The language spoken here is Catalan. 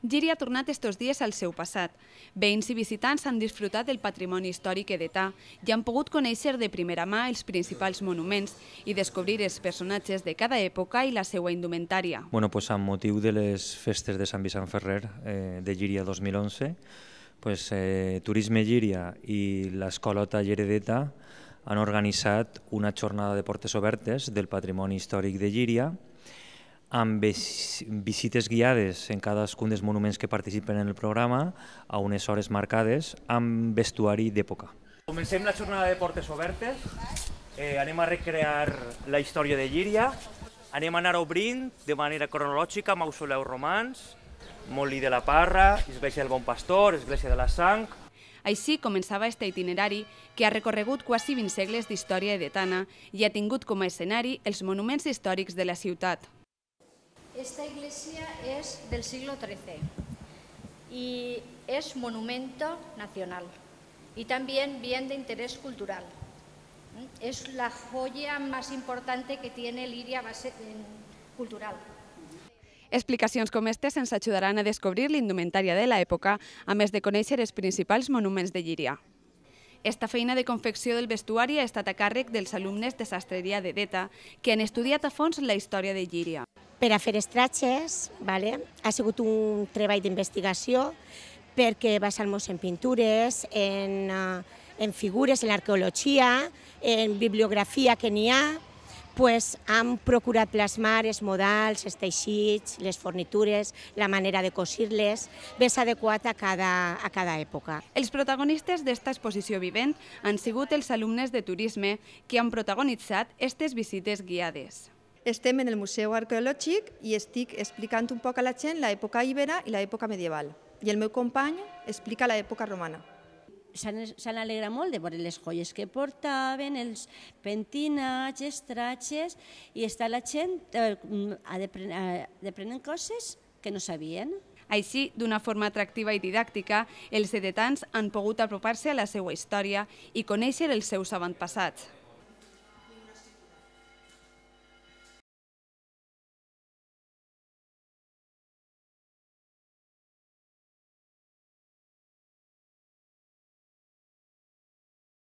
Llíria ha tornat estos dies al seu passat. Veïns i visitants han disfrutat del patrimoni històric edetà i han pogut conèixer de primera mà els principals monuments i descobrir els personatges de cada època i la seva indumentària. Amb motiu de les festes de Sant Vicent Ferrer de Llíria 2011, Turisme Llíria i l'Escola Taller Edeta han organitzat una jornada de portes obertes del patrimoni històric de Llíria amb visites guiades en cadascun dels monuments que participen en el programa a unes hores marcades amb vestuari d'època. Comencem la jornada de portes obertes, anem a recrear la història de Llíria, anem a anar obrint de manera cronològica mausoleus romans, Molí de la Parra, Església del Bon Pastor, Església de la Sang. Així començava este itinerari que ha recorregut quasi 20 segles d'història edetana i ha tingut com a escenari els monuments històrics de la ciutat. Esta iglesia es del siglo XIII y es monumento nacional y también bien de interés cultural. Es la joya más importante que tiene Llíria cultural. Explicacions com aquestes ens ajudaran a descobrir l'indumentària de l'època, a més de conèixer els principals monuments de Llíria. Esta feina de confecció del vestuari ha estat a càrrec dels alumnes de sastreria d'Edeta, que han estudiat a fons la història de Llíria. Per a fer els tratges ha sigut un treball d'investigació perquè basant-nos en pintures, en figures, en l'arqueologia, en bibliografia que n'hi ha, hem procurat plasmar els modals, els teixits, les fornitures, la manera de cosir-les, més adequat a cada època. Els protagonistes d'esta exposició vivent han sigut els alumnes de turisme que han protagonitzat aquestes visites guiades. Estem en el Museu Arqueològic i estic explicant un poc a la gent l'època ibera i l'època medieval. I el meu company explica l'època romana. S'han alegrat molt de veure les joies que portaven, els pentinats, els tratges, i està la gent aprenent coses que no sabien. Així, d'una forma atractiva i didàctica, els edetans han pogut apropar-se a la seva història i conèixer els seus avantpassats.